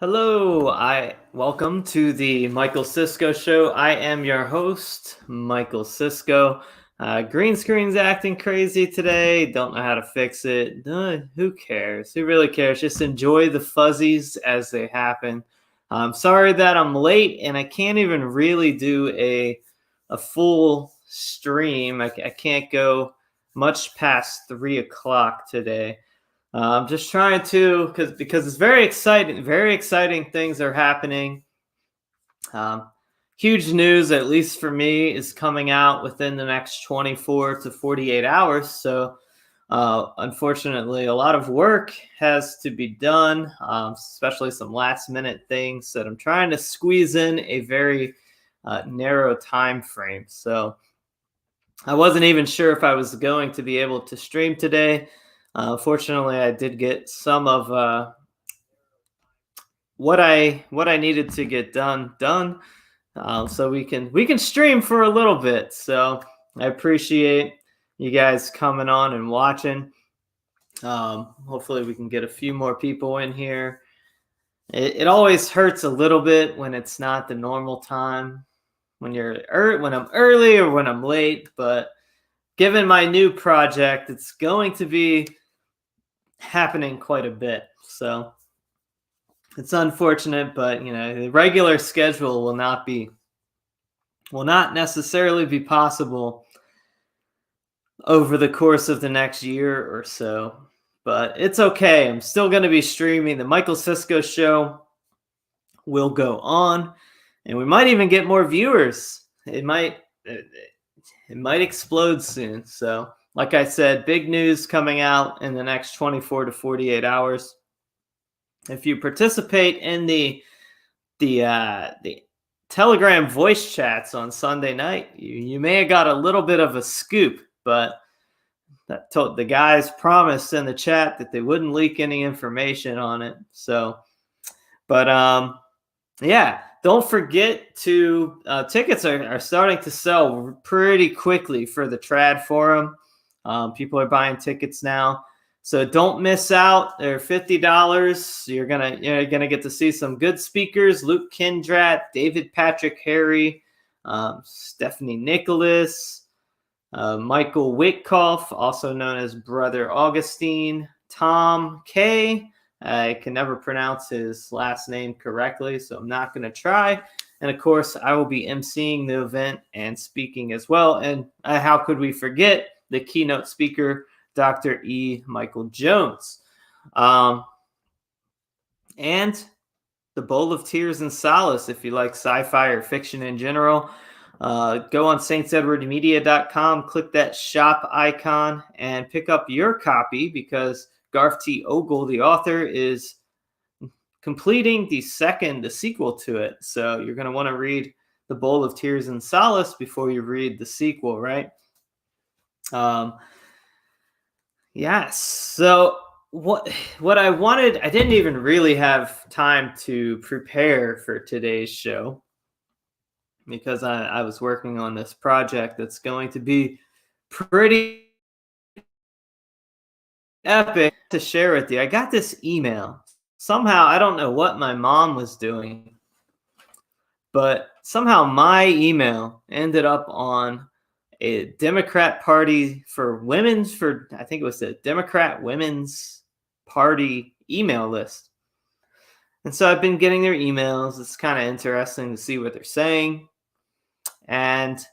Hello, I welcome to the Michael Sisco show. I am your host, Michael Sisco. Green screen's acting crazy today. Don't know how to fix it. Who cares? Who really cares? Just enjoy the fuzzies as they happen. I'm sorry that I'm late and I can't even really do a full stream. I can't go much past 3 o'clock today. I'm just trying to because it's very exciting. Very exciting things are happening. Um, Huge news, at least for me, is coming out within the next 24 to 48 hours. So, unfortunately, a lot of work has to be done, especially some last minute things that I'm trying to squeeze in a very narrow time frame. So, I wasn't even sure if I was going to be able to stream today. Fortunately, I did get some of what I needed to get done, so we can stream for a little bit. So I appreciate you guys coming on and watching. Hopefully, we can get a few more people in here. It always hurts a little bit when it's not the normal time, when I'm early or when I'm late, but given my new project, it's going to be happening quite a bit. So it's unfortunate, but the regular schedule will not necessarily be possible over the course of the next year or so. But it's okay. I'm still going to be streaming. The Michael Sisco show will go on, and we might even get more viewers. It might explode soon. So, like I said, big news coming out in the next 24 to 48 hours. If you participate in the Telegram voice chats on Sunday night, you may have got a little bit of a scoop, but the guys promised in the chat that they wouldn't leak any information on it. So, but yeah, don't forget to tickets are starting to sell pretty quickly for the Trad Forum. People are buying tickets now, so don't miss out. They're $50. You're gonna get to see some good speakers: Luke Kindrat, David Patrick Harry, Stephanie Nicholas, Michael Witkoff, also known as Brother Augustine, Tom K. I can never pronounce his last name correctly, so I'm not going to try. And of course, I will be emceeing the event and speaking as well. And how could we forget the keynote speaker, Dr. E. Michael Jones? And the Bowl of Tears and Solace, if you like sci-fi or fiction in general. Go on saintsedwardmedia.com, click that shop icon, and pick up your copy, because Garth T. Ogle, the author, is completing the sequel to it. So you're going to want to read The Bowl of Tears and Solace before you read the sequel, right? Yes. So what I wanted, I didn't even really have time to prepare for today's show, because I was working on this project that's going to be pretty epic to share with you. I got this email. Somehow, I don't know what my mom was doing, but somehow my email ended up on a Democrat Party I think it was the Democrat Women's Party email list. And so I've been getting their emails. It's kind of interesting to see what they're saying. And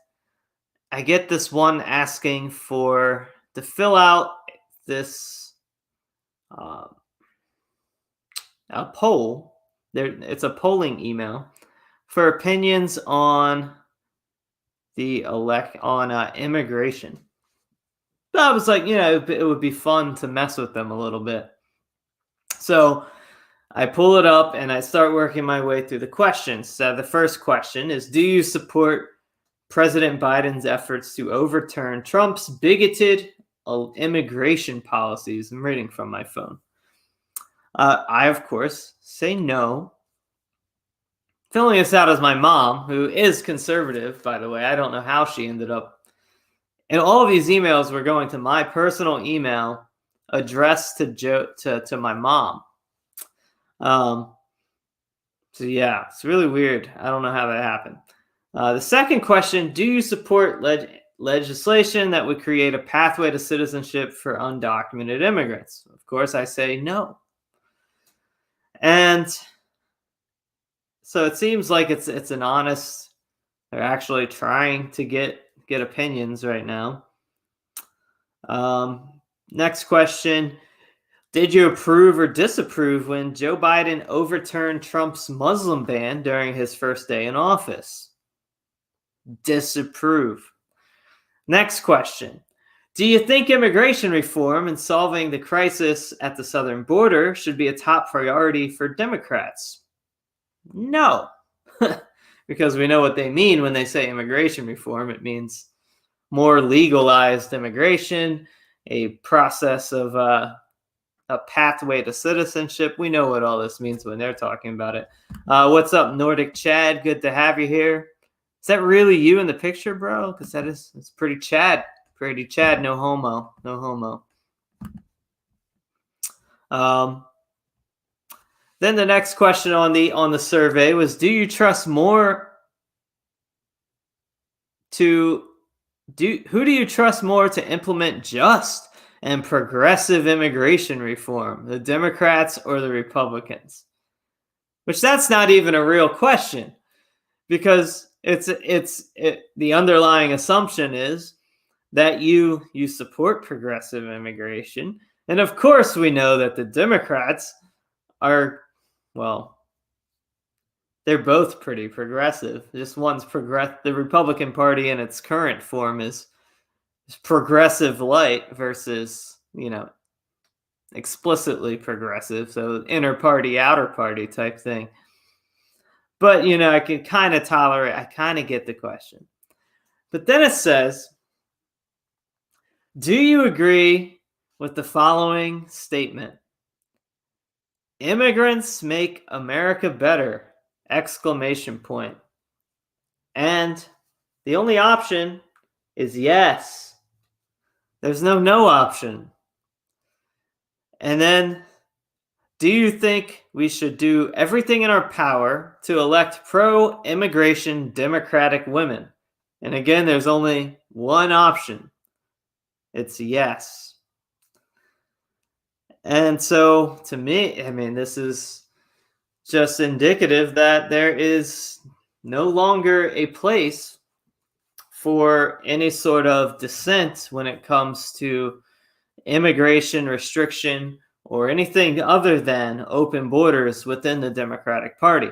I get this one asking to fill out this a poll. It's a polling email for opinions on immigration. So I was like, it would be fun to mess with them a little bit. So I pull it up and I start working my way through the questions. So the first question is, do you support President Biden's efforts to overturn Trump's bigoted immigration policies? I'm reading from my phone. I, of course, say no. Filling us out is my mom, who is conservative, by the way. I don't know how she ended up. And all of these emails were going to my personal email addressed to my mom. So yeah, it's really weird. I don't know how that happened. The second question: do you support legislation that would create a pathway to citizenship for undocumented immigrants? Of course, I say no. And so it seems like it's an honest. They're actually trying to get opinions right now. Next question: did you approve or disapprove when Joe Biden overturned Trump's Muslim ban during his first day in office? Disapprove. Next question: do you think immigration reform and solving the crisis at the southern border should be a top priority for Democrats? No. Because we know what they mean when they say immigration reform. It means more legalized immigration, a process of a pathway to citizenship. We know what all this means when they're talking about it. What's up, Nordic Chad? Good to have you here. Is that really you in the picture, bro? Because it's pretty Chad. Pretty Chad, no homo. No homo. Then the next question on the survey was: do you trust more who do you trust more to implement just and progressive immigration reform, the Democrats or the Republicans? Which that's not even a real question, because the underlying assumption is that you support progressive immigration, and of course we know that the Democrats are, well, they're both pretty progressive. Just one's the Republican Party in its current form is progressive light versus, explicitly progressive. So inner party, outer party type thing. But, I can kind of tolerate, I kind of get the question. But then it says, do you agree with the following statement? Immigrants make America better! Exclamation point. And the only option is yes. There's no option. And then, do you think we should do everything in our power to elect pro-immigration Democratic women? And again, there's only one option. It's yes. And so, to me, this is just indicative that there is no longer a place for any sort of dissent when it comes to immigration restriction or anything other than open borders within the Democratic Party.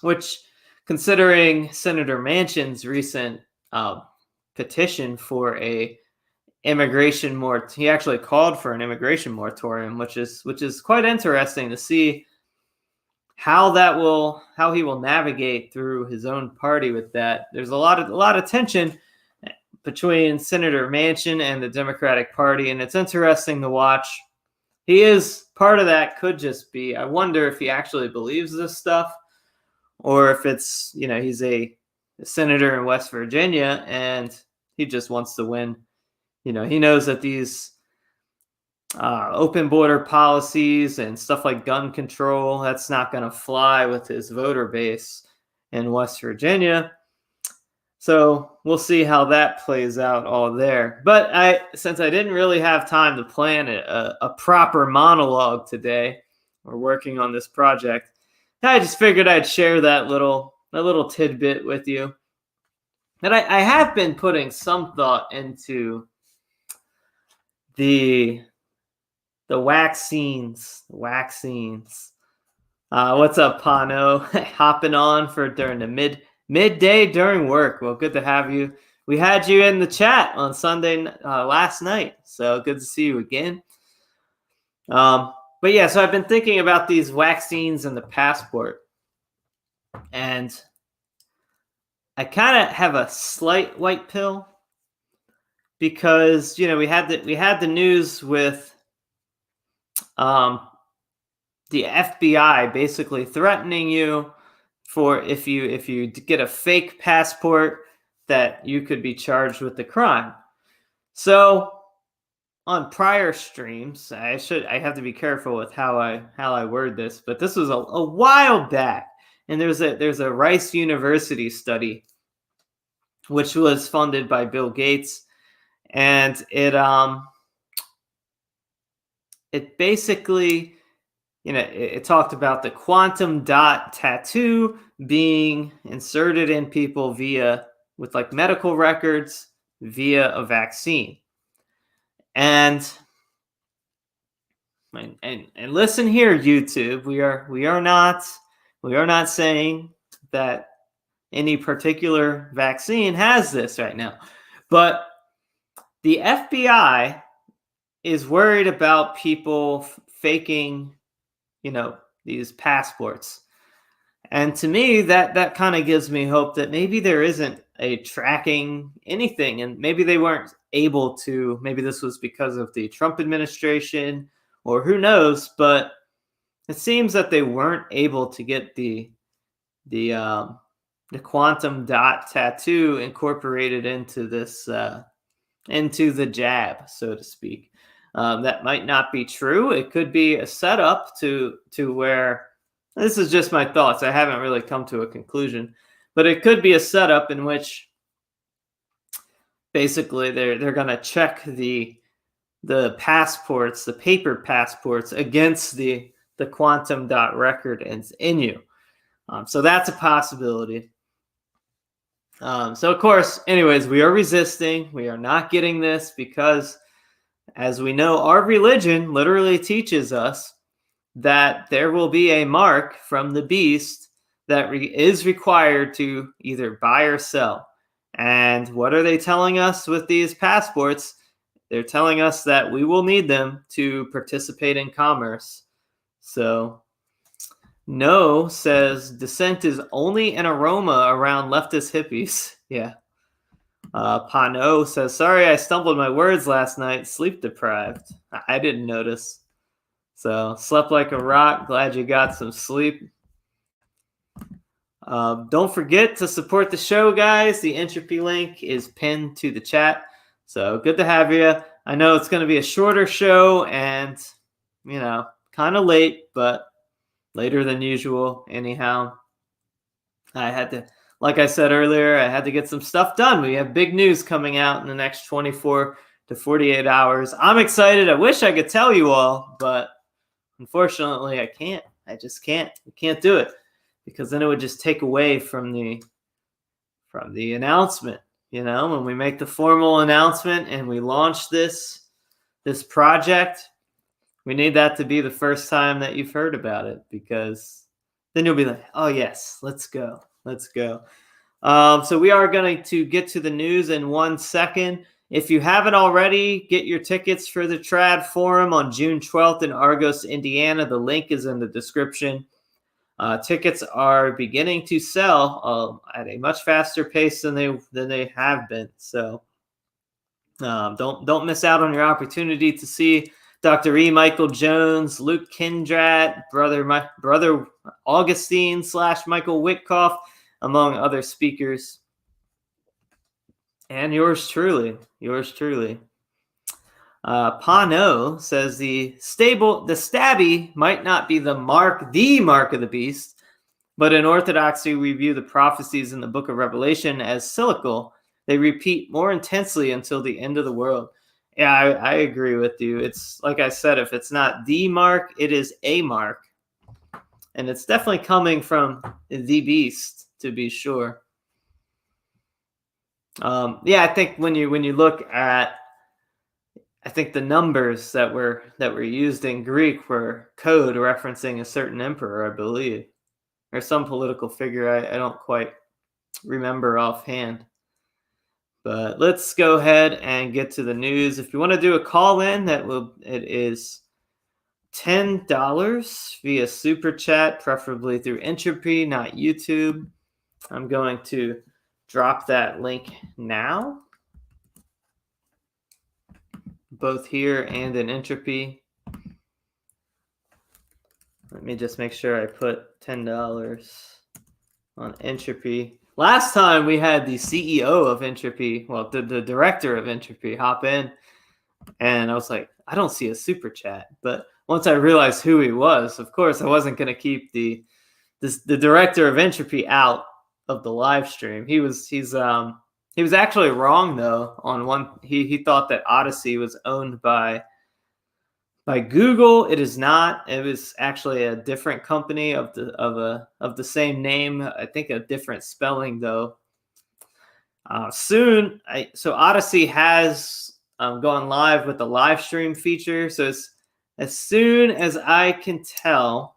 Which, considering Senator Manchin's recent petition for a he actually called for an immigration moratorium, which is quite interesting to see how he will navigate through his own party with that. There's a lot of tension between Senator Manchin and the Democratic Party, and it's interesting to watch. He is part of that. Could just be, I wonder if he actually believes this stuff, or if it's, he's a senator in West Virginia and he just wants to win. He knows that these open border policies and stuff like gun control, that's not going to fly with his voter base in West Virginia. So we'll see how that plays out all there. But since I didn't really have time to plan a proper monologue today, we're working on this project, I just figured I'd share that little tidbit with you. And I have been putting some thought into the vaccines. What's up, Pano? Hopping on for during the midday during work. Well, good to have you. We had you in the chat on Sunday last night, so good to see you again. But yeah, so I've been thinking about these vaccines and the passport, and I kind of have a slight white pill, because we had the news with the FBI basically threatening you for if you get a fake passport that you could be charged with the crime. So on prior streams, I have to be careful with how I word this, but this was a while back, and there's a Rice University study which was funded by Bill Gates, and it basically, it talked about the quantum dot tattoo being inserted in people with like medical records via a vaccine. And listen here, YouTube, we are not saying that any particular vaccine has this right now, but the FBI is worried about people faking, these passports. And to me, that kind of gives me hope that maybe there isn't a tracking anything, and maybe they weren't able to. Maybe this was because of the Trump administration, or who knows. But it seems that they weren't able to get the quantum dot tattoo incorporated into this into the jab, so to speak. That might not be true. It could be a setup to where, this is just my thoughts, I haven't really come to a conclusion, but it could be a setup in which basically they're going to check the passports, the paper passports, against the quantum dot record in you. So that's a possibility. So of course, anyways, we are resisting. We are not getting this because, as we know, our religion literally teaches us that there will be a mark from the beast that is required to either buy or sell. And what are they telling us with these passports? They're telling us that we will need them to participate in commerce. So, no says Dissent is only an aroma around leftist hippies. Yeah. Pano says, sorry, I stumbled my words last night. Sleep deprived. I didn't notice. So, slept like a rock. Glad you got some sleep. Don't forget to support the show, guys. The Entropy link is pinned to the chat. So, good to have you. I know it's going to be a shorter show and, kind of late, but later than usual. Anyhow, I had to, like I said earlier, I had to get some stuff done. We have big news coming out in the next 24 to 48 hours. I'm excited. I wish I could tell you all, but unfortunately I can't. I just can't. We can't do it because then it would just take away from the announcement. When we make the formal announcement and we launch this project, we need that to be the first time that you've heard about it, because then you'll be like, oh yes, let's go. So we are going to get to the news in 1 second. If you haven't already, get your tickets for the Trad Forum on June 12th in Argos, Indiana. The link is in the description. Tickets are beginning to sell at a much faster pace than they have been. So don't miss out on your opportunity to see Dr. E. Michael Jones, Luke Kindrat, brother Augustine / Michael Witkoff, among other speakers. And yours truly. Pano says the stabby might not be the mark of the beast, but in Orthodoxy we view the prophecies in the book of Revelation as cyclical. They repeat more intensely until the end of the world. Yeah, I agree with you. It's like I said, if it's not the mark, it is a mark. And it's definitely coming from the beast, to be sure. I think when you look at, I think the numbers that were used in Greek were code referencing a certain emperor, I believe, or some political figure. I don't quite remember offhand. But let's go ahead and get to the news. If you want to do a call in, it is $10 via Super Chat, preferably through Entropy, not YouTube. I'm going to drop that link now, both here and in Entropy. Let me just make sure I put $10 on Entropy. Last time we had the CEO of Entropy, well, the director of Entropy, hop in. And I was like, I don't see a super chat. But once I realized who he was, of course, I wasn't going to keep the director of Entropy out of the live stream. He was actually wrong though on one. He thought that Odyssey was owned by Google. It is not. It was actually a different company of the same name. I think a different spelling though. Soon, so Odyssey has gone live with the live stream feature. So as soon as I can tell,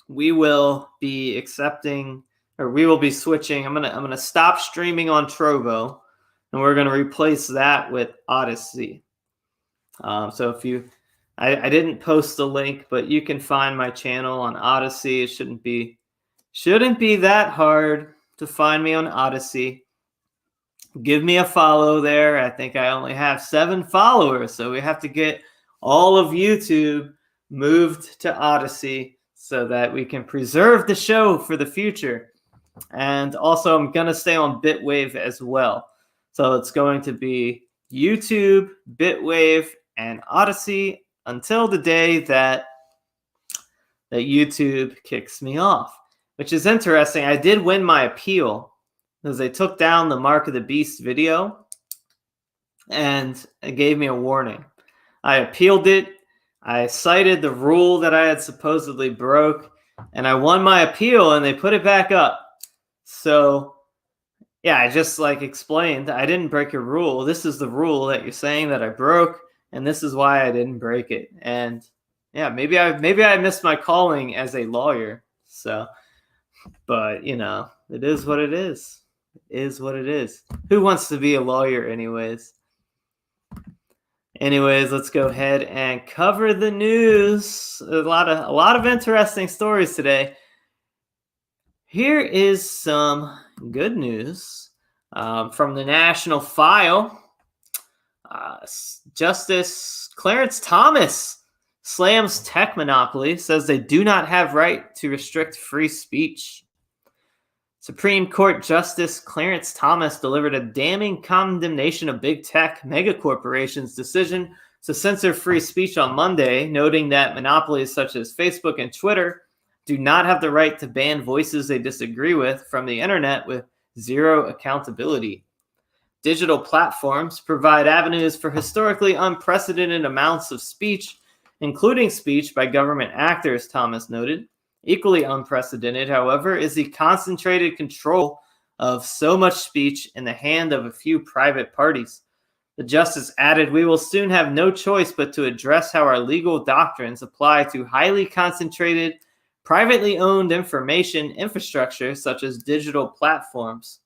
we will be accepting, or we will be switching. I'm gonna stop streaming on Trovo, and we're gonna replace that with Odyssey. So if you, I didn't post the link, but you can find my channel on Odyssey. It shouldn't be that hard to find me on Odyssey. Give me a follow there. I think I only have 7 followers, so we have to get all of YouTube moved to Odyssey so that we can preserve the show for the future. And also, I'm going to stay on Bitwave as well. So it's going to be YouTube, Bitwave, and Odyssey until the day that YouTube kicks me off, which is interesting. I did win my appeal because they took down the Mark of the Beast video and it gave me a warning. I appealed it. I cited the rule that I had supposedly broke, and I won my appeal, and they put it back up. So, yeah, I just explained, I didn't break a rule. This is the rule that you're saying that I broke, and this is why I didn't break it. And yeah, maybe I missed my calling as a lawyer. So, but it is what it is. It is what it is. Who wants to be a lawyer anyways? Anyways, let's go ahead and cover the news. A lot of interesting stories today. Here is some good news from the National File. Justice Clarence Thomas slams tech monopoly, says they do not have right to restrict free speech. Supreme Court Justice Clarence Thomas delivered a damning condemnation of big tech megacorporations' decision to censor free speech on Monday, noting that monopolies such as Facebook and Twitter do not have the right to ban voices they disagree with from the internet with zero accountability. Digital platforms provide avenues for historically unprecedented amounts of speech, including speech by government actors, Thomas noted. Equally unprecedented, however, is the concentrated control of so much speech in the hand of a few private parties. The justice added, "We will soon have no choice but to address how our legal doctrines apply to highly concentrated, privately owned information infrastructure such as digital platforms."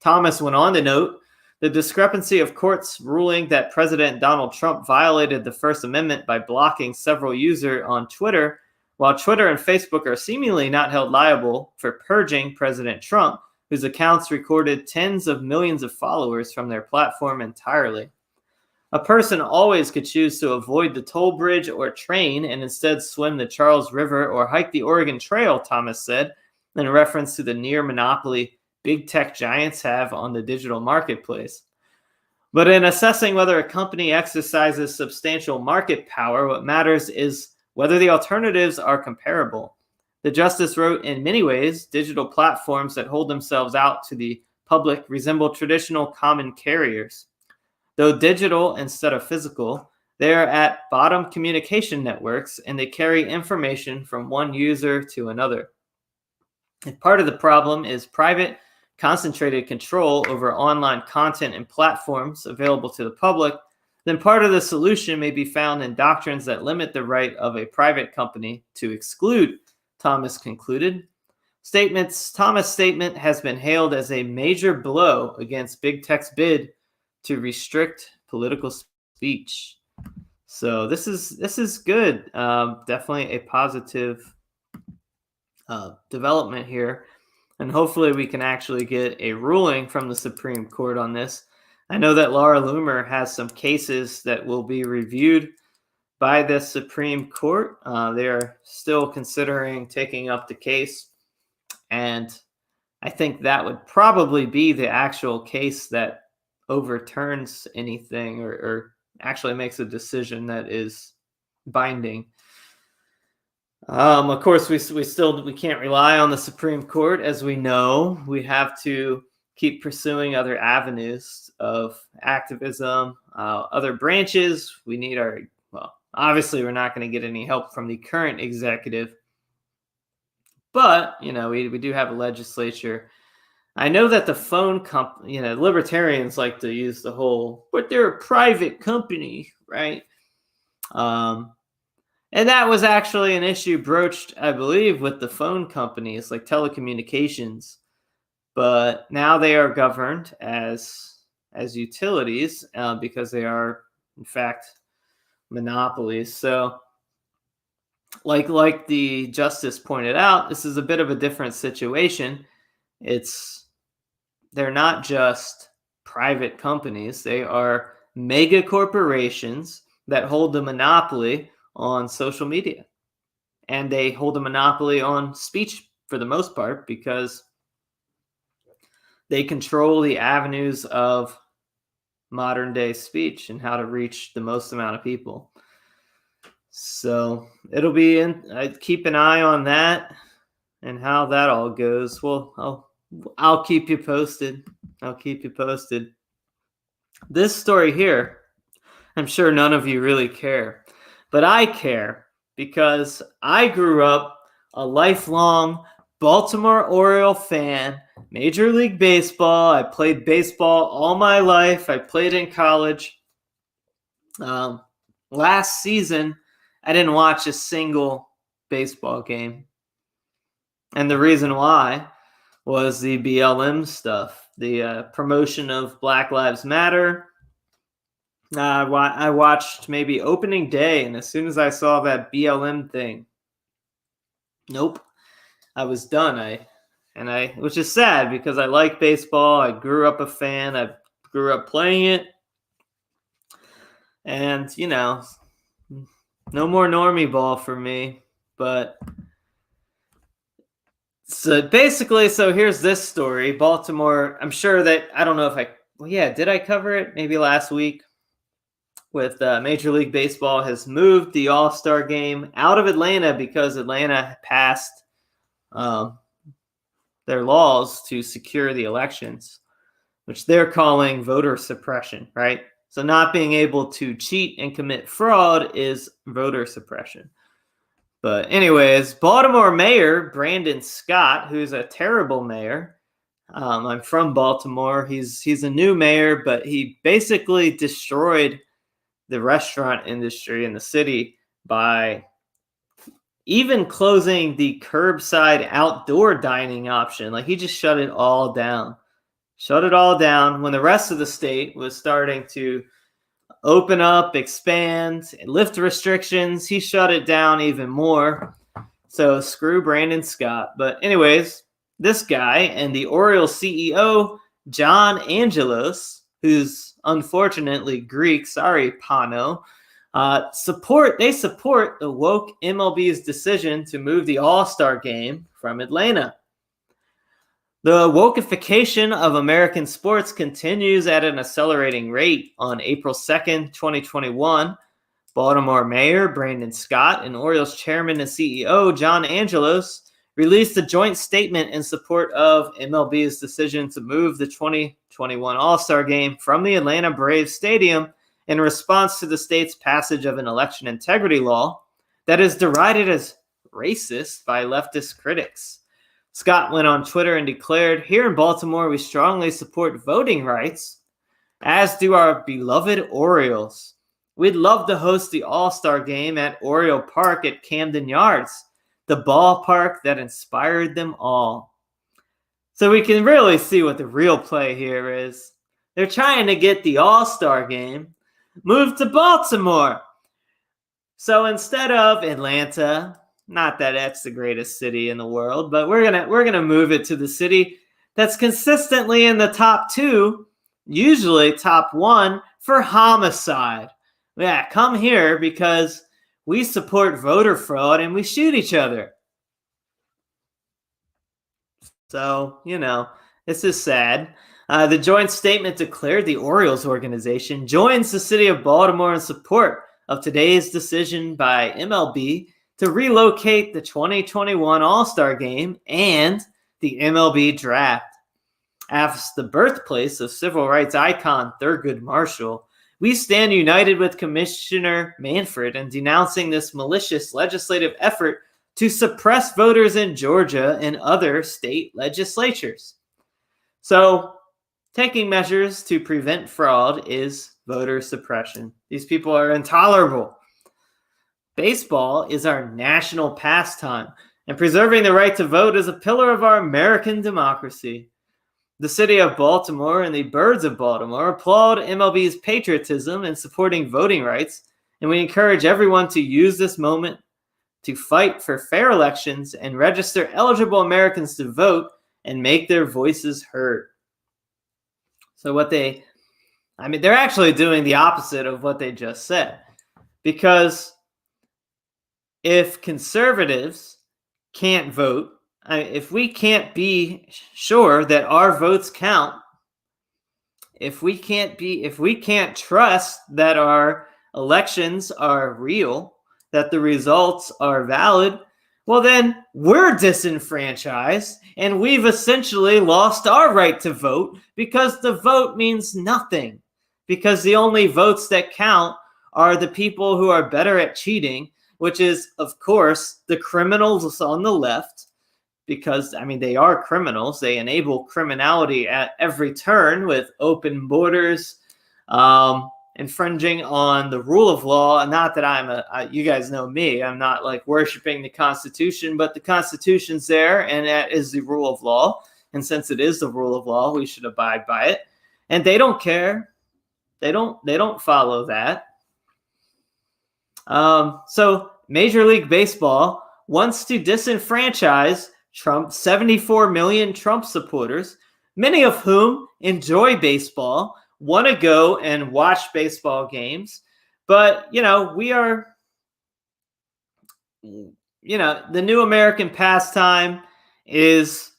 Thomas went on to note the discrepancy of courts ruling that President Donald Trump violated the First Amendment by blocking several users on Twitter, while Twitter and Facebook are seemingly not held liable for purging President Trump, whose accounts recorded tens of millions of followers from their platform entirely. A person always could choose to avoid the toll bridge or train and instead swim the Charles River or hike the Oregon Trail, Thomas said, in reference to the near monopoly big tech giants have on the digital marketplace. But in assessing whether a company exercises substantial market power, what matters is whether the alternatives are comparable. The justice wrote, in many ways, digital platforms that hold themselves out to the public resemble traditional common carriers. Though digital instead of physical, they are at bottom communication networks and they carry information from one user to another. If part of the problem is private, concentrated control over online content and platforms available to the public, then part of the solution may be found in doctrines that limit the right of a private company to exclude, Thomas concluded. Thomas' statement has been hailed as a major blow against big tech's bid to restrict political speech. So this is good. Definitely a positive development here. And hopefully we can actually get a ruling from the Supreme Court on this. I know that Laura Loomer has some cases that will be reviewed by the Supreme Court. They are still considering taking up the case. And I think that would probably be the actual case that overturns anything or actually makes a decision that is binding. Of course, we can't rely on the Supreme Court, as we know. We have to keep pursuing other avenues of activism, other branches. We need obviously, we're not going to get any help from the current executive, but we do have a legislature. I know that the phone company, libertarians like to use the whole, but they're a private company, right? And that was actually an issue broached, I believe, with the phone companies, like telecommunications. But now they are governed as utilities because they are, in fact, monopolies. So, like the justice pointed out, this is a bit of a different situation. They're not just private companies; they are mega corporations that hold the monopoly on social media, and they hold a monopoly on speech for the most part because they control the avenues of modern day speech and how to reach the most amount of people. So it'll be I'd keep an eye on that and how that all goes. Well, I'll keep you posted. This story here, I'm sure none of you really care, but I care because I grew up a lifelong Baltimore Oriole fan, Major League Baseball. I played baseball all my life. I played in college. Last season, I didn't watch a single baseball game. And the reason why was the BLM stuff, the promotion of Black Lives Matter. I watched maybe opening day, and as soon as I saw that BLM thing, nope, I was done. Which is sad because I like baseball. I grew up a fan. I grew up playing it. And, no more normie ball for me. But so basically, here's this story. Baltimore, I'm sure that, I don't know if did I cover it maybe last week? With Major League Baseball has moved the AllStar game out of Atlanta because Atlanta passed their laws to secure the elections, which they're calling voter suppression, right? So not being able to cheat and commit fraud is voter suppression. But anyways, Baltimore Mayor Brandon Scott, who's a terrible mayor. I'm from Baltimore. He's a new mayor, but he basically destroyed the restaurant industry in the city by even closing the curbside outdoor dining option. Like, he just shut it all down when the rest of the state was starting to open up, expand, lift restrictions. He shut it down even more. So screw Brandon Scott. But anyways, this guy and the Orioles CEO, John Angelos, who's unfortunately Greek, sorry, Pano, support the woke MLB's decision to move the All-Star game from Atlanta. The wokeification of American sports continues at an accelerating rate. On April 2nd, 2021, Baltimore Mayor Brandon Scott and Orioles Chairman and CEO John Angelos released a joint statement in support of MLB's decision to move the 2021 All-Star game from the Atlanta Braves Stadium in response to the state's passage of an election integrity law that is derided as racist by leftist critics. Scott went on Twitter and declared, "Here in Baltimore, we strongly support voting rights, as do our beloved Orioles. We'd love to host the All-Star game at Oriole Park at Camden Yards, the ballpark that inspired them all." So we can really see what the real play here is. They're trying to get the All-Star game moved to Baltimore. So instead of Atlanta, not that that's the greatest city in the world, but we're gonna move it to the city that's consistently in the top 2, usually top 1 for homicide. Yeah, come here because we support voter fraud and we shoot each other. So, this is sad. The joint statement declared the Orioles organization joins the city of Baltimore in support of today's decision by MLB to relocate the 2021 AllStar game and the MLB draft. As the birthplace of civil rights icon Thurgood Marshall, we stand united with Commissioner Manfred in denouncing this malicious legislative effort to suppress voters in Georgia and other state legislatures. So, taking measures to prevent fraud is voter suppression. These people are intolerable. Baseball is our national pastime, and preserving the right to vote is a pillar of our American democracy. The city of Baltimore and the birds of Baltimore applaud MLB's patriotism in supporting voting rights, and we encourage everyone to use this moment to fight for fair elections and register eligible Americans to vote and make their voices heard. So they're actually doing the opposite of what they just said. Because if conservatives can't vote, if we can't be sure that our votes count, if we can't trust that our elections are real, that the results are valid, well then we're disenfranchised and we've essentially lost our right to vote because the vote means nothing. Because the only votes that count are the people who are better at cheating, which is, of course, the criminals on the left. Because, they are criminals. They enable criminality at every turn with open borders, infringing on the rule of law. Not that you guys know me, I'm not like worshiping the Constitution, but the Constitution's there and that is the rule of law. And since it is the rule of law, we should abide by it. And they don't care. They don't follow that. So Major League Baseball wants to disenfranchise 74 million Trump supporters, many of whom enjoy baseball, want to go and watch baseball games. But, we are, the new American pastime is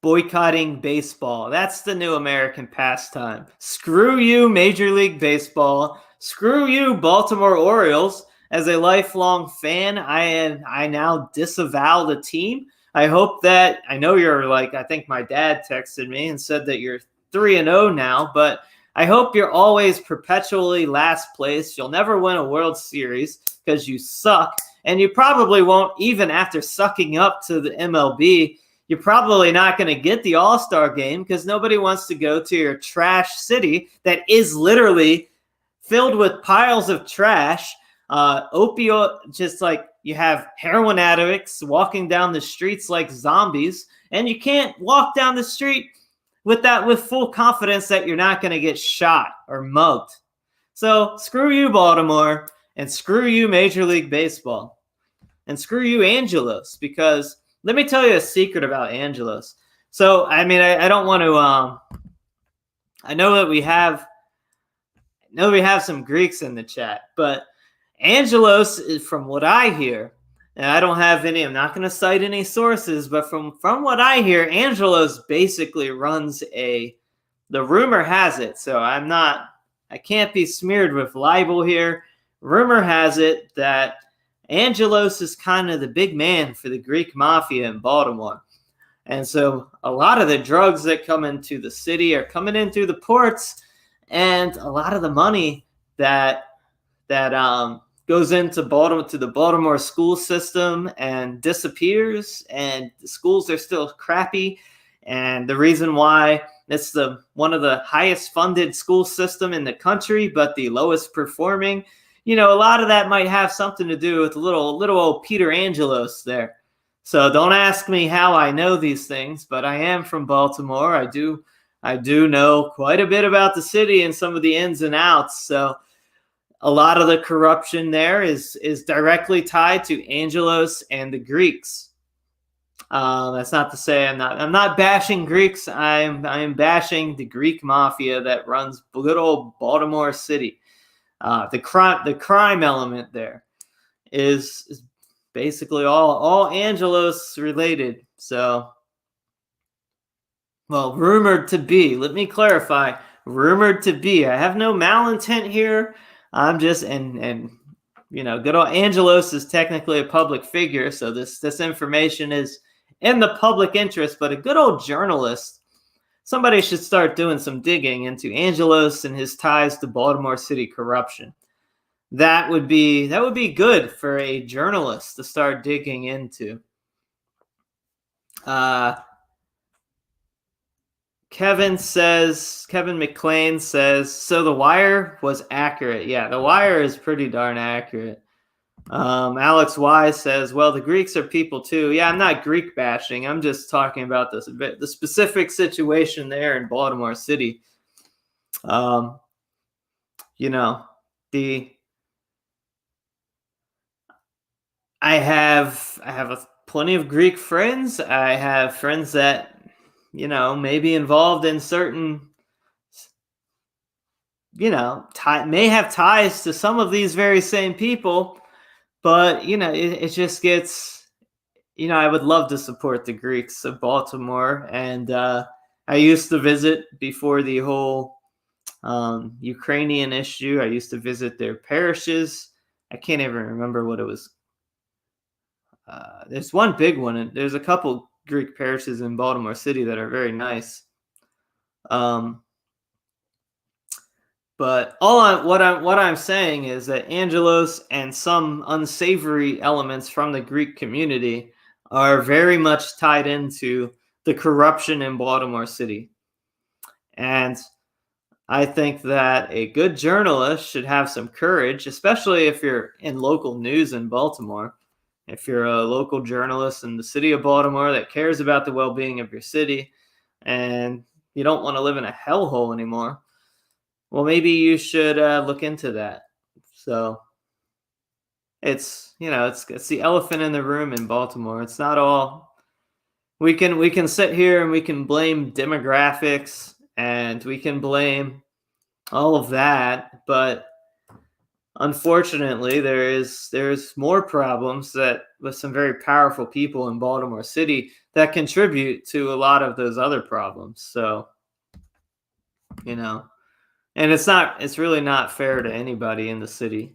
boycotting baseball. That's the new American pastime. Screw you, Major League Baseball. Screw you, Baltimore Orioles. As a lifelong fan, I now disavow the team. I know you're I think my dad texted me and said that you're 3-0 now, but I hope you're always perpetually last place. You'll never win a World Series because you suck, and you probably won't even after sucking up to the MLB. You're probably not going to get the All-Star game because nobody wants to go to your trash city that is literally filled with piles of trash, just like you have heroin addicts walking down the streets like zombies, and you can't walk down the street with full confidence that you're not going to get shot or mugged. So screw you, Baltimore, and screw you, Major League Baseball, and screw you, Angelos, because let me tell you a secret about Angelos. So, I don't want to, I know that we have some Greeks in the chat, but Angelos is, from what I hear, and I don't have any, I'm not going to cite any sources, but from what I hear, Angelos basically runs the rumor has it, so I can't be smeared with libel here. Rumor has it that Angelos is kind of the big man for the Greek mafia in Baltimore. And so a lot of the drugs that come into the city are coming in through the ports, and a lot of the money that goes into Baltimore, to the Baltimore school system, and disappears, and the schools are still crappy. And the reason why it's one of the highest funded school system in the country, but the lowest performing, a lot of that might have something to do with little old Peter Angelos there. So don't ask me how I know these things, but I am from Baltimore. I do know quite a bit about the city and some of the ins and outs. So a lot of the corruption there is directly tied to Angelos and the Greeks. That's not to say I'm not bashing Greeks. I'm bashing the Greek mafia that runs good old Baltimore City. The crime element there is basically all Angelos related. So Well, rumored to be. Let me clarify. Rumored to be. I have no malintent here. I'm just and good old Angelos is technically a public figure, so this information is in the public interest. But a good old journalist, somebody should start doing some digging into Angelos and his ties to Baltimore City corruption. That would be good for a journalist to start digging into. Kevin McClain says, so The Wire was accurate. Yeah, The Wire is pretty darn accurate. Alex Wise says, well, the Greeks are people too. Yeah, I'm not Greek bashing. I'm just talking about the specific situation there in Baltimore City. I have plenty of Greek friends. I have friends that may be involved in certain, may have ties to some of these very same people, but, it just gets, I would love to support the Greeks of Baltimore. And I used to visit before the whole Ukrainian issue. I used to visit their parishes. I can't even remember what it was. There's one big one, and there's a couple Greek parishes in Baltimore City that are very nice. But what I'm saying is that Angelos and some unsavory elements from the Greek community are very much tied into the corruption in Baltimore City. And I think that a good journalist should have some courage, especially if you're in local news in Baltimore. If you're a local journalist in the city of Baltimore that cares about the well-being of your city and you don't want to live in a hellhole anymore, well, maybe you should look into that. So it's the elephant in the room in Baltimore. It's not all we can sit here and we can blame demographics and we can blame all of that, but unfortunately, there's more problems that with some very powerful people in Baltimore City that contribute to a lot of those other problems. So, and it's really not fair to anybody in the city.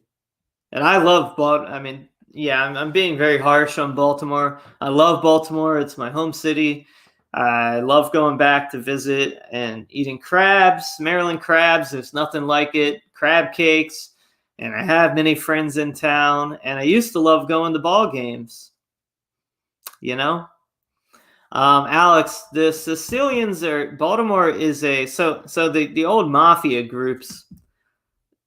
And I love I'm being very harsh on Baltimore. I love Baltimore. It's my home city. I love going back to visit and eating crabs, Maryland crabs. There's nothing like it. Crab cakes. And I have many friends in town, and I used to love going to ball games. Alex, the Sicilians Baltimore is so the old mafia groups,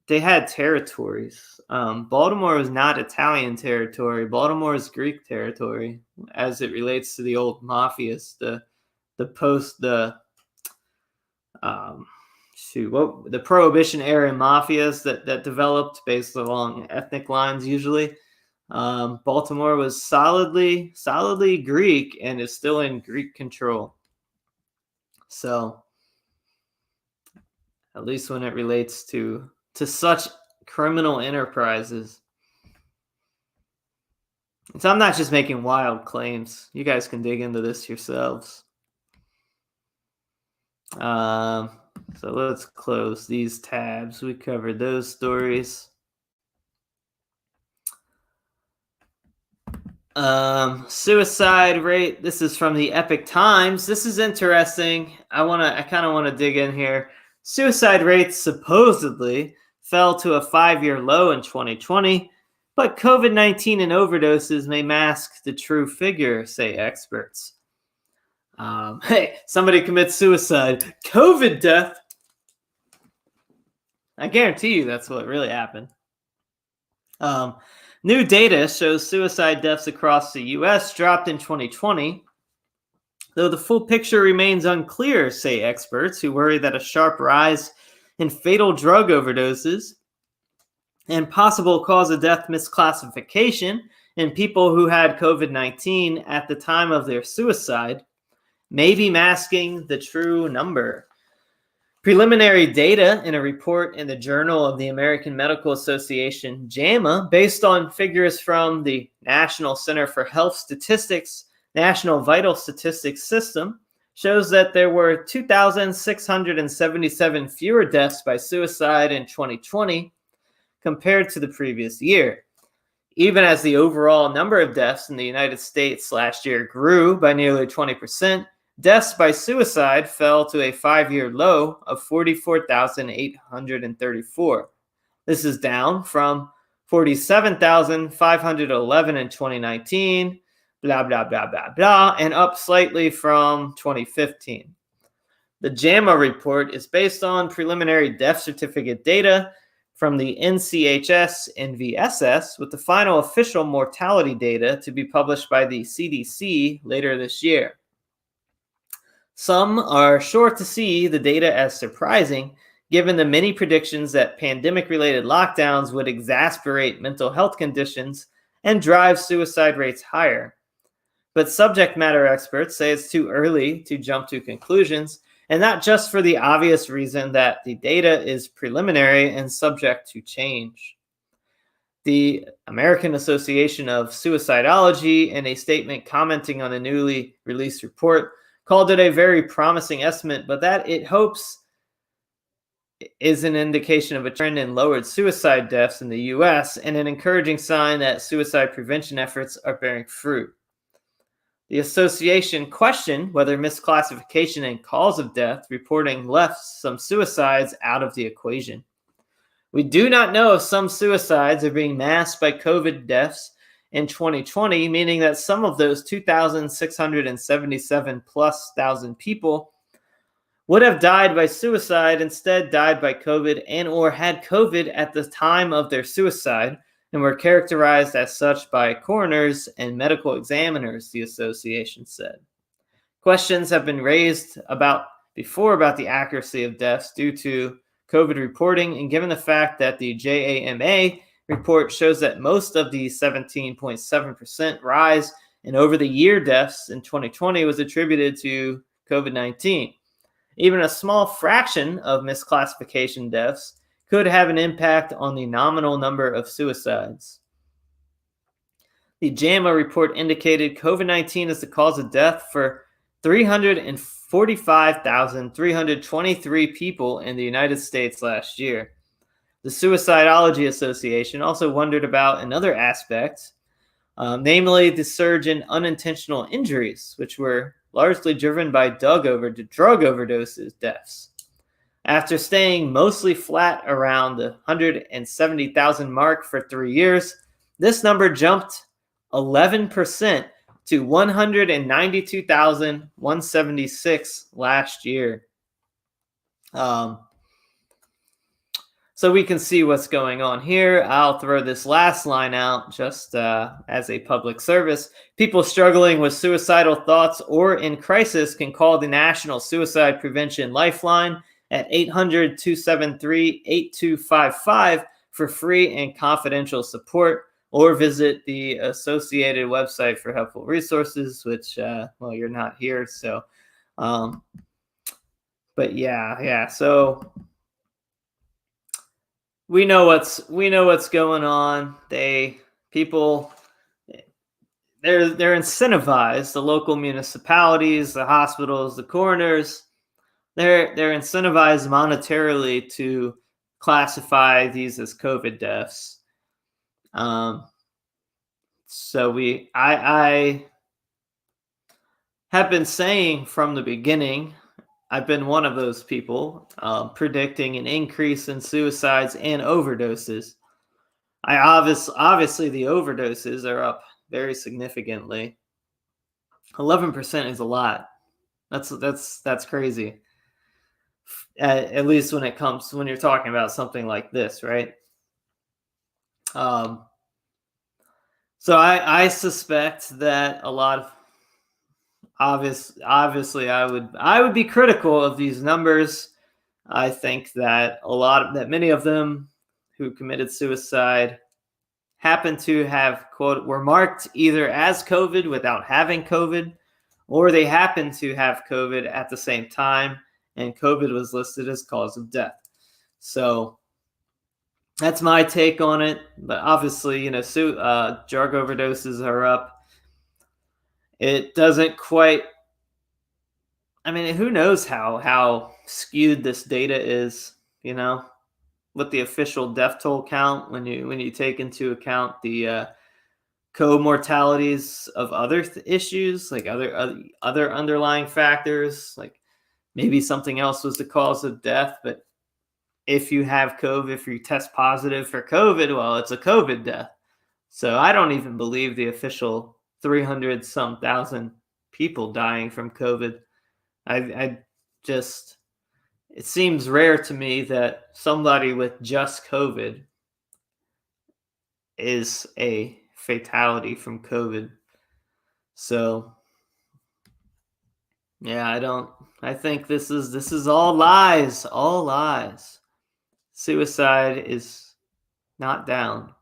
they had territories. Baltimore was not Italian territory. Baltimore is Greek territory as it relates to the old mafias, the Prohibition era mafias that developed based along ethnic lines usually. Baltimore was solidly Greek and is still in Greek control. So at least when it relates to such criminal enterprises. So I'm not just making wild claims. You guys can dig into this yourselves. So let's close these tabs. We covered those stories. Suicide rate. This is from the Epic Times. This is interesting. I kind of want to dig in here. Suicide rates supposedly fell to a 5-year low in 2020, but COVID-19 and overdoses may mask the true figure, say experts. Hey, somebody commits suicide. COVID death. I guarantee you that's what really happened. New data shows suicide deaths across the U.S. dropped in 2020, though the full picture remains unclear, say experts who worry that a sharp rise in fatal drug overdoses and possible cause of death misclassification in people who had COVID-19 at the time of their suicide may be masking the true number. Preliminary data in a report in the Journal of the American Medical Association, JAMA, based on figures from the National Center for Health Statistics, National Vital Statistics System, shows that there were 2,677 fewer deaths by suicide in 2020 compared to the previous year. Even as the overall number of deaths in the United States last year grew by nearly 20%, deaths by suicide fell to a 5-year low of 44,834. This is down from 47,511 in 2019, blah, blah, blah, blah, blah, and up slightly from 2015. The JAMA report is based on preliminary death certificate data from the NCHS and VSS, with the final official mortality data to be published by the CDC later this year. Some are sure to see the data as surprising, given the many predictions that pandemic-related lockdowns would exacerbate mental health conditions and drive suicide rates higher. But subject matter experts say it's too early to jump to conclusions, and not just for the obvious reason that the data is preliminary and subject to change. The American Association of Suicidology, in a statement commenting on the newly released report, called it a very promising estimate, but that it hopes is an indication of a trend in lowered suicide deaths in the U.S. and an encouraging sign that suicide prevention efforts are bearing fruit. The association questioned whether misclassification and cause of death reporting left some suicides out of the equation. We do not know if some suicides are being masked by COVID deaths in 2020, meaning that some of those 2,677 plus thousand people would have died by suicide, instead died by COVID and or had COVID at the time of their suicide, and were characterized as such by coroners and medical examiners, the association said. Questions have been raised before about the accuracy of deaths due to COVID reporting, and given the fact that the JAMA report shows that most of the 17.7% rise in over-the-year deaths in 2020 was attributed to COVID-19. Even a small fraction of misclassification deaths could have an impact on the nominal number of suicides. The JAMA report indicated COVID-19 is the cause of death for 345,323 people in the United States last year. The Suicidology Association also wondered about another aspect, namely the surge in unintentional injuries, which were largely driven by drug overdoses deaths. After staying mostly flat around the 170,000 mark for 3 years, this number jumped 11% to 192,176 last year. So we can see what's going on here. I'll throw this last line out just as a public service. People struggling with suicidal thoughts or in crisis can call the National Suicide Prevention Lifeline at 800-273-8255 for free and confidential support, or visit the associated website for helpful resources, which, well, you're not here, so, but yeah, so we know what's going on. They're incentivized, the local municipalities, the hospitals, the coroners, they're incentivized monetarily to classify these as COVID deaths. So I have been saying from the beginning, I've been one of those people predicting an increase in suicides and overdoses. Obviously the overdoses are up very significantly. 11% is a lot. That's crazy. At least when you're talking about something like this, right? So I suspect that a lot of obviously I would be critical of these numbers. I think that many of them who committed suicide happen to have were marked either as COVID without having COVID, or they happen to have COVID at the same time, and COVID was listed as cause of death. So that's my take on it. But obviously, drug overdoses are up. It doesn't quite I mean, who knows how skewed this data is, with the official death toll count when you take into account the co-mortalities of other issues, like other underlying factors, like maybe something else was the cause of death. But if you have COVID, if you test positive for COVID, well, it's a COVID death. So I don't even believe the official 300 some thousand people dying from COVID. I just, it seems rare to me that somebody with just COVID is a fatality from COVID. So yeah, I think this is all lies, all lies. Suicide is not down.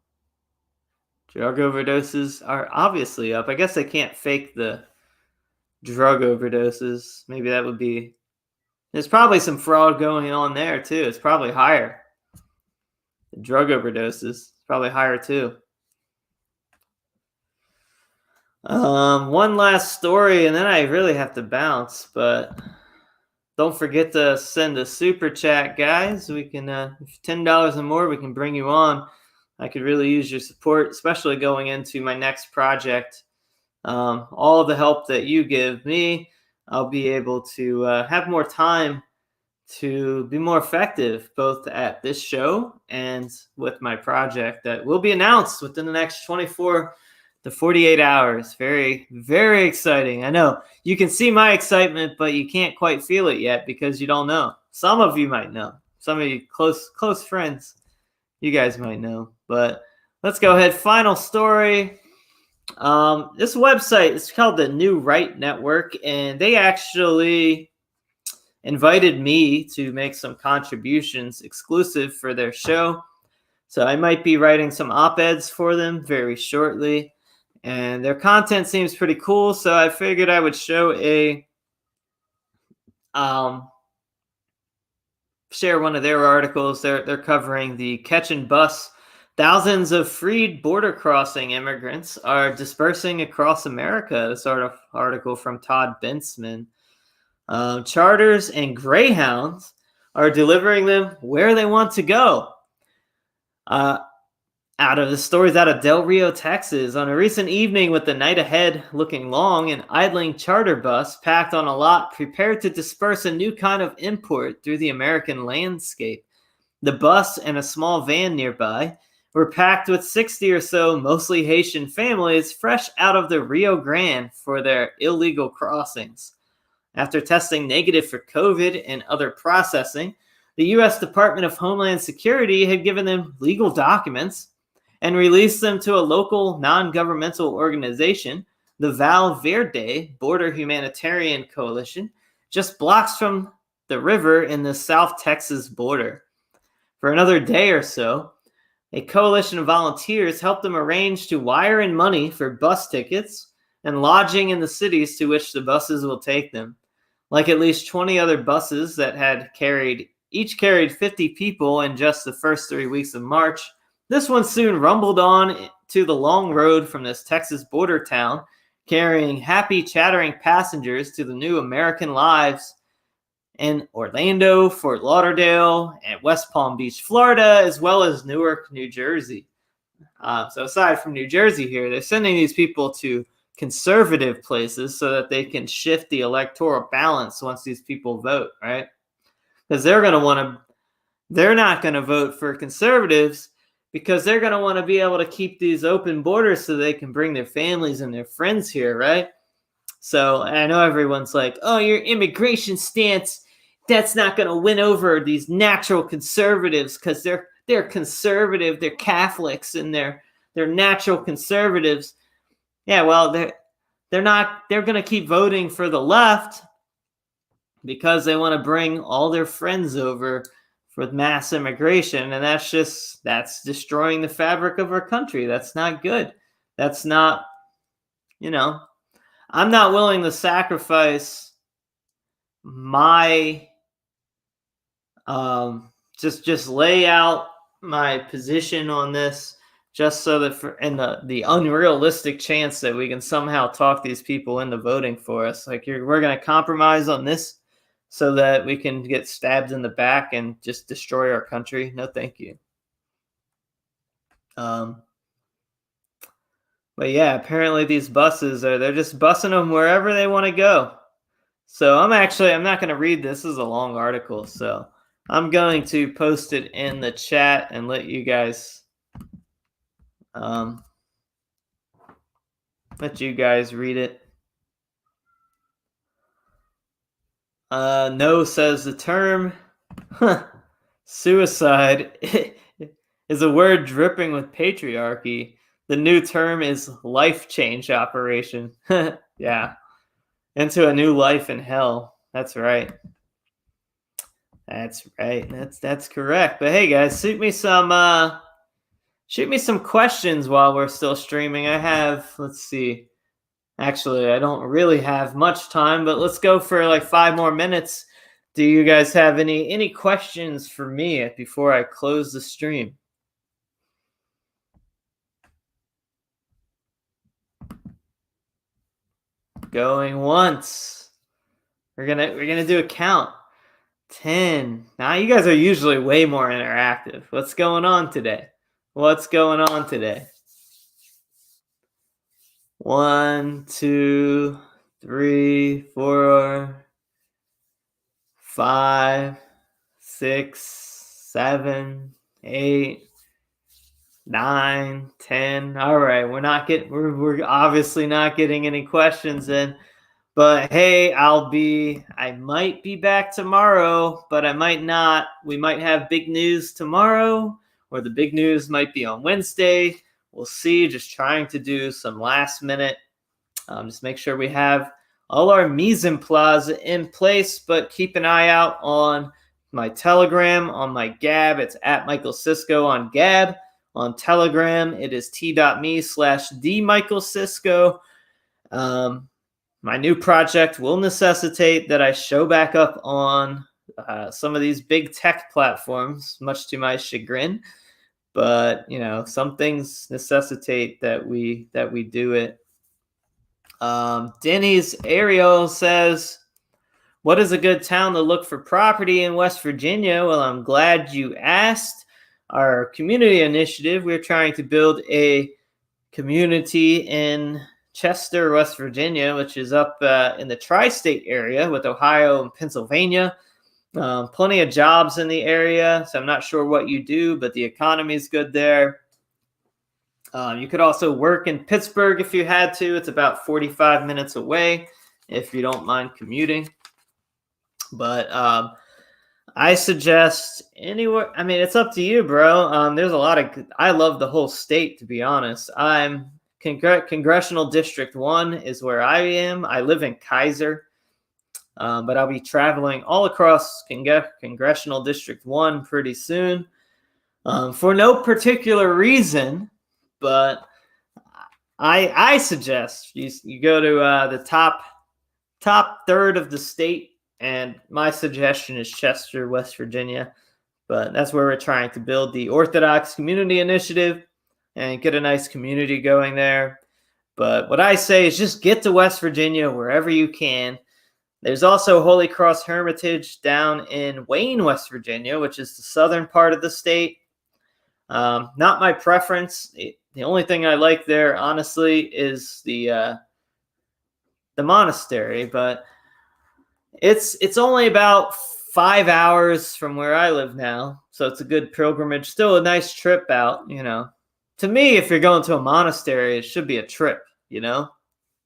Drug overdoses are obviously up. I guess they can't fake the drug overdoses. Maybe that would be, there's probably some fraud going on there too. It's probably higher. The drug overdoses probably higher too. One last story, and then I really have to bounce. But don't forget to send a super chat, guys. We can, $10 and more, we can bring you on. I could really use your support, especially going into my next project. All the help that you give me, I'll be able to have more time to be more effective, both at this show and with my project that will be announced within the next 24 to 48 hours. Very, very exciting. I know you can see my excitement, but you can't quite feel it yet because you don't know. Some of you might know. Some of you close friends, you guys might know. But let's go ahead. Final story. This website is called the New Right Network, and they actually invited me to make some contributions exclusive for their show. So I might be writing some op-eds for them very shortly. And their content seems pretty cool, so I figured I would share one of their articles. They're covering the catch and bus. Thousands of freed border crossing immigrants are dispersing across America. This article from Todd Bensman. Charters and Greyhounds are delivering them where they want to go. Out of the stories out of Del Rio, Texas, on a recent evening with the night ahead looking long, an idling charter bus packed on a lot prepared to disperse a new kind of import through the American landscape. The bus and a small van nearby were packed with 60 or so mostly Haitian families fresh out of the Rio Grande for their illegal crossings. After testing negative for COVID and other processing, the U.S. Department of Homeland Security had given them legal documents and released them to a local non-governmental organization, the Val Verde Border Humanitarian Coalition, just blocks from the river in the South Texas border. For another day or so, a coalition of volunteers helped them arrange to wire in money for bus tickets and lodging in the cities to which the buses will take them. Like at least 20 other buses that had each carried 50 people in just the first 3 weeks of March, this one soon rumbled on to the long road from this Texas border town, carrying happy, chattering passengers to the new American lives in Orlando, Fort Lauderdale, and West Palm Beach, Florida, as well as Newark, New Jersey. So aside from New Jersey here, they're sending these people to conservative places so that they can shift the electoral balance once these people vote, right? Because they're not going to vote for conservatives because they're going to want to be able to keep these open borders so they can bring their families and their friends here, right? So I know everyone's like, oh, your immigration stance, that's not going to win over these natural conservatives because they're conservative, they're Catholics, and they're natural conservatives. Yeah, well, they're going to keep voting for the left because they want to bring all their friends over with mass immigration, and that's destroying the fabric of our country. That's not good. That's not, I'm not willing to sacrifice my just lay out my position on this just so that in the unrealistic chance that we can somehow talk these people into voting for us. Like we're going to compromise on this so that we can get stabbed in the back and just destroy our country. No, thank you. But yeah, apparently these buses they're just bussing them wherever they want to go. So I'm not going to read this. This is a long article. So I'm going to post it in the chat and let you guys read it. No says the term suicide is a word dripping with patriarchy. The new term is life change operation. Yeah. Into a new life in hell. That's right. That's right. That's correct. But hey guys, shoot me some questions while we're still streaming. I have, let's see. Actually, I don't really have much time, but let's go for like 5 more minutes. Do you guys have any questions for me before I close the stream? Going once. We're gonna do a count. 10. Now you guys are usually way more interactive. What's going on today? 1, 2, 3, 4, 5, 6, 7, 8, 9, 10. All right, we're obviously not getting any questions in. But hey, I might be back tomorrow, but I might not. We might have big news tomorrow, or the big news might be on Wednesday. We'll see. Just trying to do some last minute. Just make sure we have all our mise en place in place, but keep an eye out on my Telegram, on my Gab. It's at Michael Sisco on Gab. On Telegram, it is t.me/themichaelsisco. My new project will necessitate that I show back up on some of these big tech platforms, much to my chagrin. But some things necessitate that we do it. Denny's Ariel says, "What is a good town to look for property in West Virginia?" Well, I'm glad you asked. Our community initiative, we're trying to build a community in Chester, West Virginia, which is up in the tri-state area with Ohio and Pennsylvania. Plenty of jobs in the area, so I'm not sure what you do, but the economy is good there. You could also work in Pittsburgh if you had to. It's about 45 minutes away if you don't mind commuting. But I suggest anywhere. I mean, it's up to you, bro. There's a lot of. I love the whole state, to be honest. I'm Congressional District 1 is where I am. I live in Kaiser, but I'll be traveling all across Congressional District 1 pretty soon for no particular reason, but I suggest you go to the top third of the state, and my suggestion is Chester, West Virginia, but that's where we're trying to build the Orthodox Community Initiative and get a nice community going there. But what I say is just get to West Virginia wherever you can. There's also Holy Cross Hermitage down in Wayne, West Virginia, which is the southern part of the state. Not my preference. The only thing I like there, honestly, is the monastery. But it's only about 5 hours from where I live now, so it's a good pilgrimage. Still a nice trip out, To me, if you're going to a monastery, it should be a trip,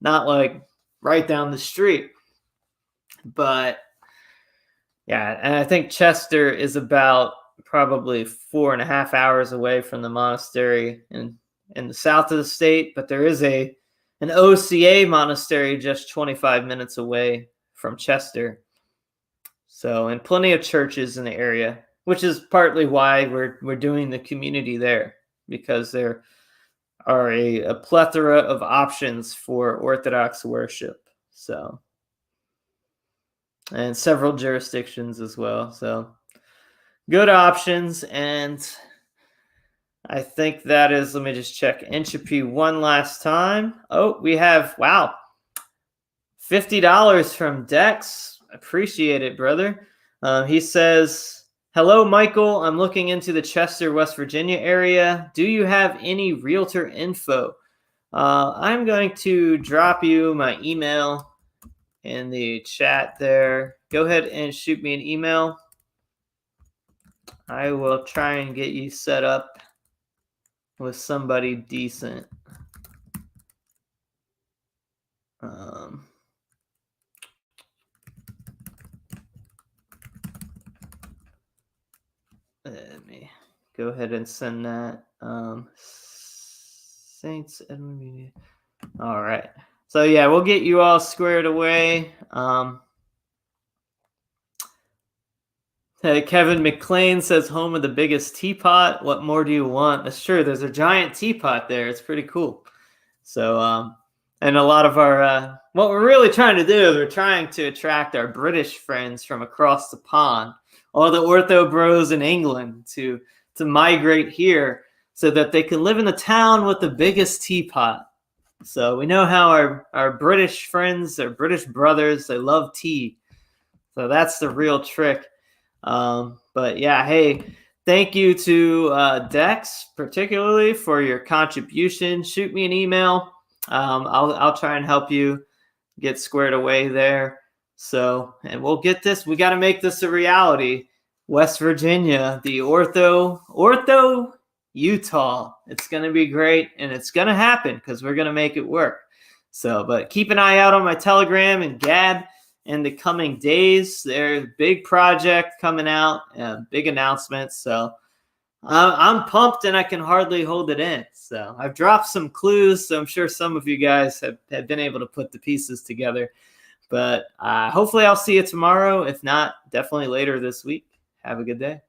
not like right down the street. But yeah, and I think Chester is about probably 4.5 hours away from the monastery in the south of the state. But there is an OCA monastery just 25 minutes away from Chester. So, and plenty of churches in the area, which is partly why we're doing the community there, because there are a plethora of options for Orthodox worship. So, and several jurisdictions as well. So, good options. And I think that is, let me just check Entropy one last time. Oh, we have, wow, $50 from Dex. Appreciate it, brother. He says, hello, Michael. I'm looking into the Chester, West Virginia area. Do you have any realtor info? I'm going to drop you my email in the chat there. Go ahead and shoot me an email. I will try and get you set up with somebody decent. Let me go ahead and send that. Saints Edmund Media. All right. So yeah, we'll get you all squared away. Kevin McLean says, home of the biggest teapot. What more do you want? That's true. There's a giant teapot there. It's pretty cool. So, and a lot of our, what we're really trying to do is we're trying to attract our British friends from across the pond, all the ortho bros in England to migrate here so that they can live in the town with the biggest teapot. So we know how our British friends, our British brothers, they love tea. So that's the real trick. But yeah, hey, thank you to Dex particularly for your contribution. Shoot me an email. I'll try and help you get squared away there. So, and we'll get this. We got to make this a reality. West Virginia, the Ortho Utah. It's going to be great, and it's going to happen because we're going to make it work. So, but keep an eye out on my Telegram and Gab in the coming days. There's a big project coming out, big announcements. So I'm pumped and I can hardly hold it in. So I've dropped some clues. So I'm sure some of you guys have been able to put the pieces together. But hopefully I'll see you tomorrow. If not, definitely later this week. Have a good day.